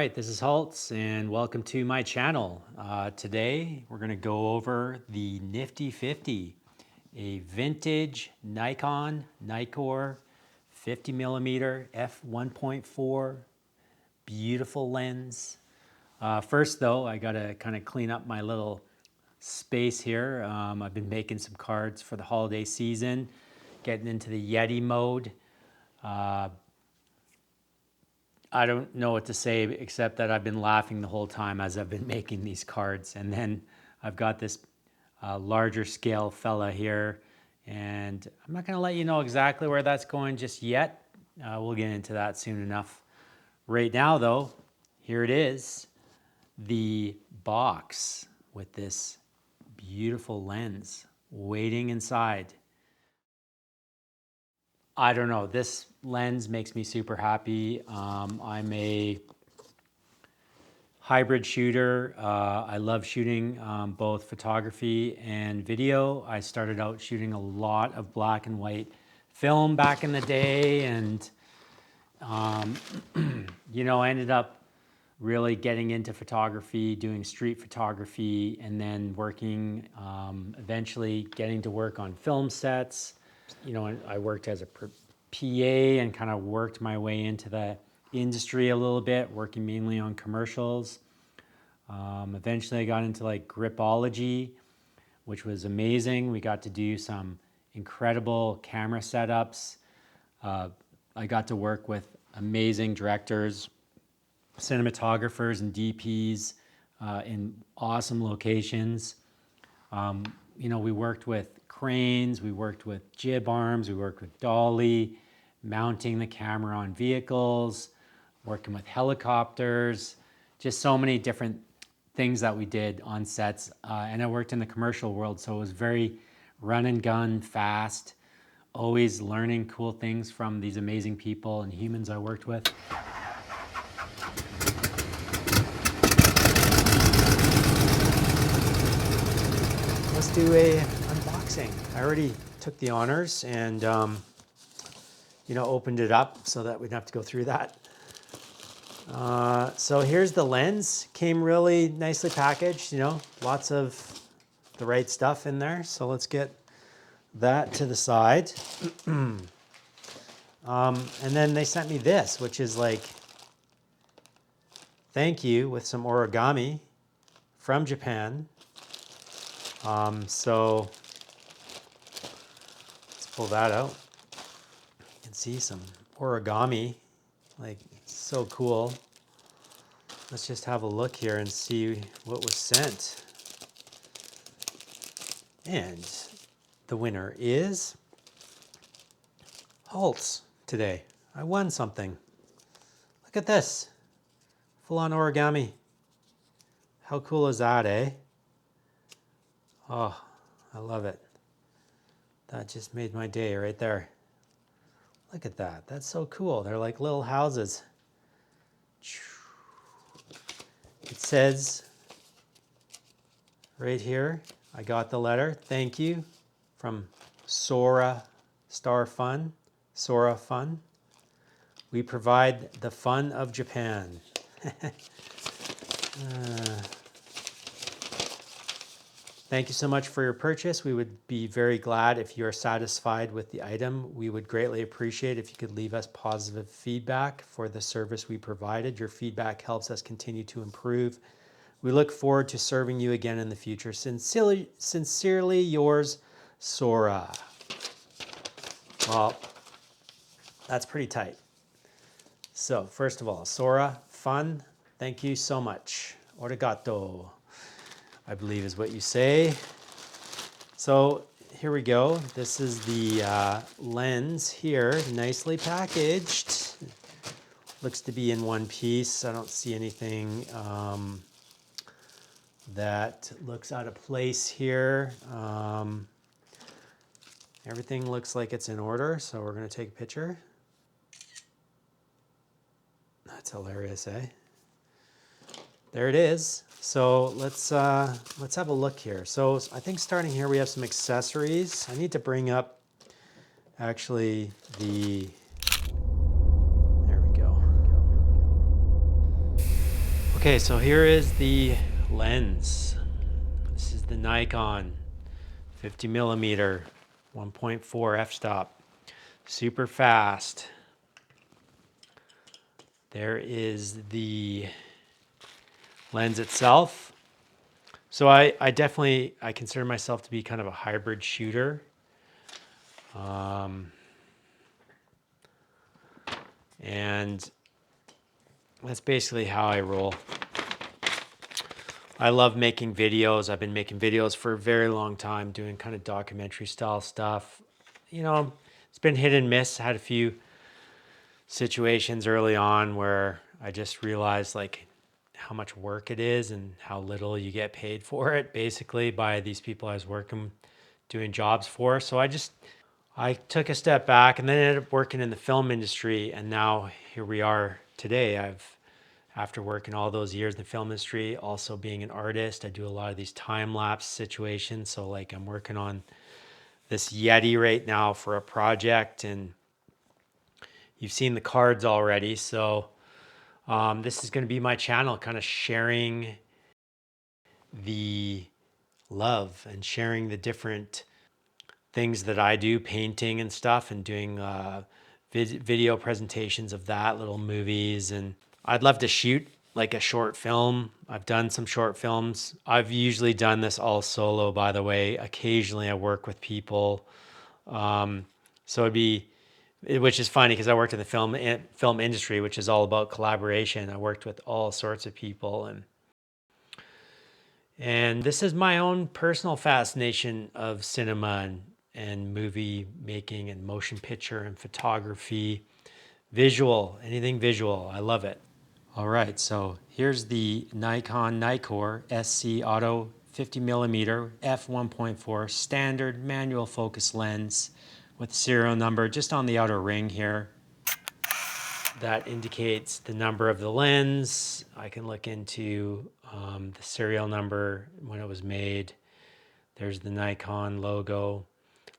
right, this is Haltz and welcome to my channel. Today we're going to go over the Nifty 50, a vintage Nikon 50mm f1.4 beautiful lens. First though, I got to kind of clean up my little space here. I've been making some cards for the holiday season, getting into the Yeti mode. I don't know what to say except that I've been laughing the whole time as I've been making these cards. And then I've got this larger scale fella here, and I'm not going to let you know exactly where that's going just yet. We'll get into that soon enough. Right now though, here it is, the box with this beautiful lens waiting inside. I don't know, this lens makes me super happy. I'm a hybrid shooter. I love shooting both photography and video. I started out shooting a lot of black and white film back in the day, and you know, I ended up really getting into photography, doing street photography, and then working, eventually getting to work on film sets. You know, I worked as a PA and kind of worked my way into the industry a little bit, working mainly on commercials. Eventually I got into like gripology, which was amazing. We got to do some incredible camera setups. I got to work with amazing directors, cinematographers and DPs in awesome locations. You know, we worked with cranes, we worked with jib arms, we worked with dolly, mounting the camera on vehicles, working with helicopters, just so many different things that we did on sets. And I worked in the commercial world, so it was very run and gun, fast, always learning cool things from these amazing people and humans I worked with. Let's do a unboxing. I already took the honors and you know, opened it up so that we don't have to go through that. So here's the lens. Came really nicely packaged, you know, lots of the right stuff in there. So let's get that to the side. And then they sent me this, which is like, thank you, with some origami from Japan. So let's pull that out. You can see some origami, like so cool. Let's just have a look here and see what was sent. And the winner is Haltz today. I won something. Look at this, full on origami. How cool is that, eh? Oh, I love it. That just made my day right there. Look at that. That's so cool. They're like little houses. It says right here, I got the letter. Thank you from Sora Star Fun. Sora Fun. We provide the fun of Japan. Thank you so much for your purchase. We would be very glad if you are satisfied with the item. We would greatly appreciate if you could leave us positive feedback for the service we provided. Your feedback helps us continue to improve. We look forward to serving you again in the future. Sincerely yours, Sora. Well, that's pretty tight. So first of all, Sora, fun, thank you so much. Origato, I believe is what you say. So here we go. This is the lens here, nicely packaged. Looks to be in one piece. I don't see anything that looks out of place here. Everything looks like it's in order, so we're going to take a picture. That's hilarious, eh? There it is. So let's have a look here. So I think starting here we have some accessories. I need to bring up actually the, there we go. Okay, so here is the lens. This is the Nikon 50mm 1.4 f-stop. Super fast. There is the lens itself. So I consider myself to be kind of a hybrid shooter. And that's basically how I roll. I love making videos. I've been making videos for a very long time, doing kind of documentary style stuff. You know, it's been hit and miss. I had a few situations early on where I just realized like how much work it is and how little you get paid for it, basically, by these people I was working, doing jobs for. So I took a step back and then ended up working in the film industry. And now here we are today. After working all those years in the film industry, also being an artist, I do a lot of these time-lapse situations. So like I'm working on this Yeti right now for a project, and you've seen the cards already. So this is going to be my channel, kind of sharing the love and sharing the different things that I do, painting and stuff, and doing video presentations of that, little movies. And I'd love to shoot like a short film. I've done some short films. I've usually done this all solo, by the way. Occasionally I work with people. So which is funny because I worked in the film industry, which is all about collaboration. I worked with all sorts of people, and this is my own personal fascination of cinema and movie making and motion picture and photography, anything visual. I love it. All right, so here's the Nikon Nikkor SC Auto 50mm f1.4 standard manual focus lens with serial number just on the outer ring here. That indicates the number of the lens. I can look into the serial number when it was made. There's the Nikon logo.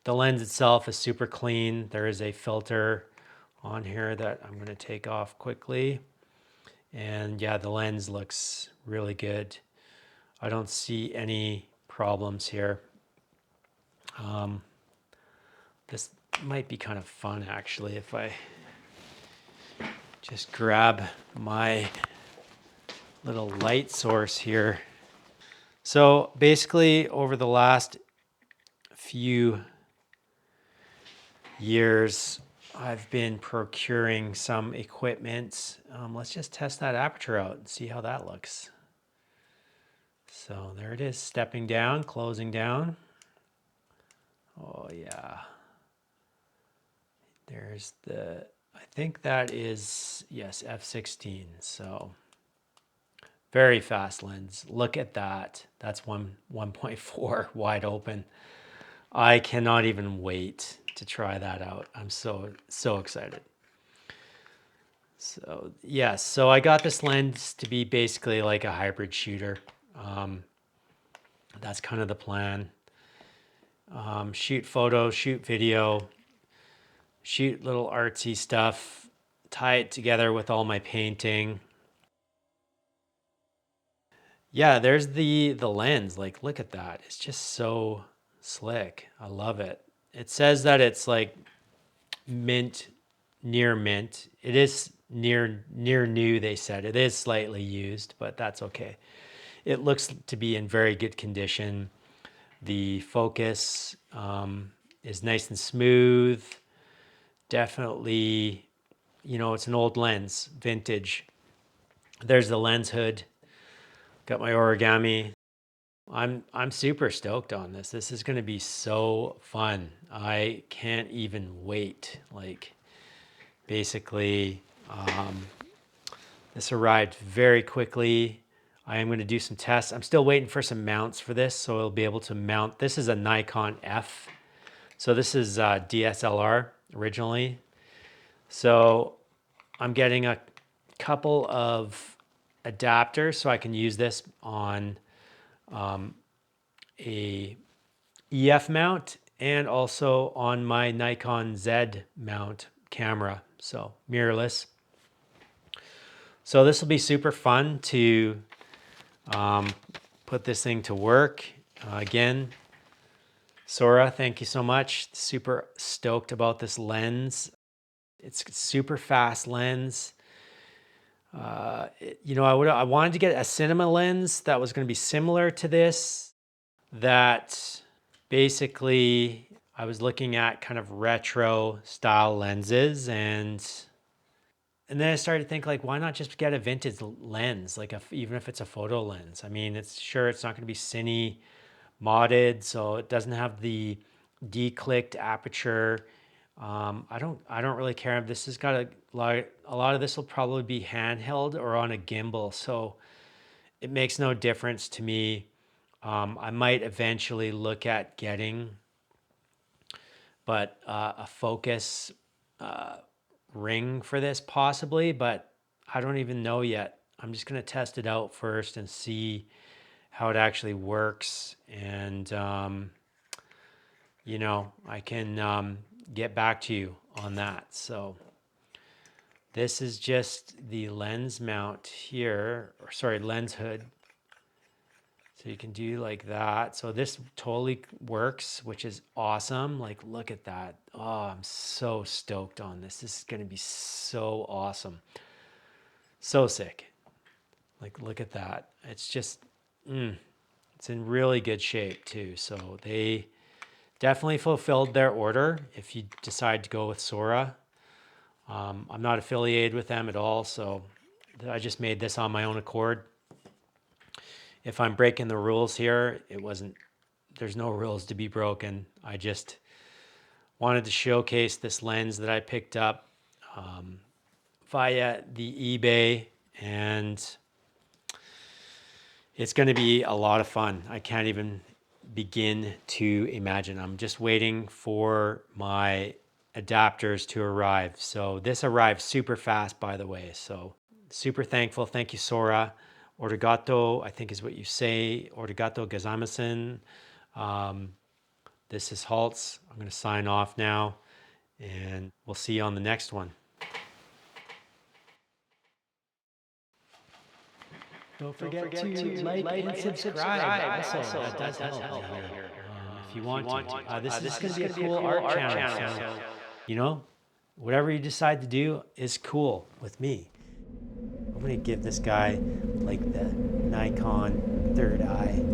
The lens itself is super clean. There is a filter on here that I'm going to take off quickly. And yeah, the lens looks really good. I don't see any problems here. This might be kind of fun actually if I just grab my little light source here. So basically over the last few years, I've been procuring some equipment. Let's just test that aperture out and see how that looks. So there it is, stepping down, closing down. Oh yeah. There's I think that is, yes, f/16. So very fast lens. Look at that. That's 1.4 wide open. I cannot even wait to try that out. I'm so excited. So yes, so I got this lens to be basically like a hybrid shooter. That's kind of the plan. Shoot photo, shoot video, shoot little artsy stuff, tie it together with all my painting. Yeah, there's the lens. Like, look at that. It's just so slick. I love it. It says that it's like mint, near mint. It is near new, they said. It is slightly used, but that's okay. It looks to be in very good condition. The focus is nice and smooth. Definitely, it's an old lens, vintage. There's the lens hood. Got my origami. I'm super stoked on this. This is going to be so fun. I can't even wait. Like, basically, this arrived very quickly. I am going to do some tests. I'm still waiting for some mounts for this, so I'll be able to mount. This is a Nikon F. So this is DSLR originally. So I'm getting a couple of adapters so I can use this on a EF mount and also on my Nikon Z mount camera. So mirrorless. So this will be super fun to put this thing to work. Again, Sora, thank you so much. Super stoked about this lens. It's a super fast lens. I wanted to get a cinema lens that was going to be similar to this. That basically I was looking at kind of retro style lenses, and then I started to think, like, why not just get a vintage lens, like even if it's a photo lens? I mean, it's not going to be cine modded, so it doesn't have the declicked aperture. I don't really care if this has got a lot of this will probably be handheld or on a gimbal, so it makes no difference to me. I might eventually look at getting, a focus ring for this possibly, but I don't even know yet. I'm just going to test it out first and see how it actually works, and I can get back to you on that. So this is just the lens mount here, or sorry, lens hood. So you can do like that. So this totally works, which is awesome. Like, look at that. Oh, I'm so stoked on this. This is going to be so awesome. So sick. Like, look at that. It's just, it's in really good shape too. So they definitely fulfilled their order if you decide to go with Sora. I'm not affiliated with them at all, so I just made this on my own accord. If I'm breaking the rules here, there's no rules to be broken. I just wanted to showcase this lens that I picked up via the eBay, and it's going to be a lot of fun. I can't even begin to imagine. I'm just waiting for my adapters to arrive. So this arrived super fast, by the way. So super thankful. Thank you, Sora. Origato, I think is what you say. Origato gozaimasen. This is Haltz. I'm going to sign off now, and we'll see you on the next one. Don't forget to like and subscribe. Also, that does help here. If you want to. This is going to be a cool art channel. So, whatever you decide to do is cool with me. I'm going to give this guy like the Nikon third eye.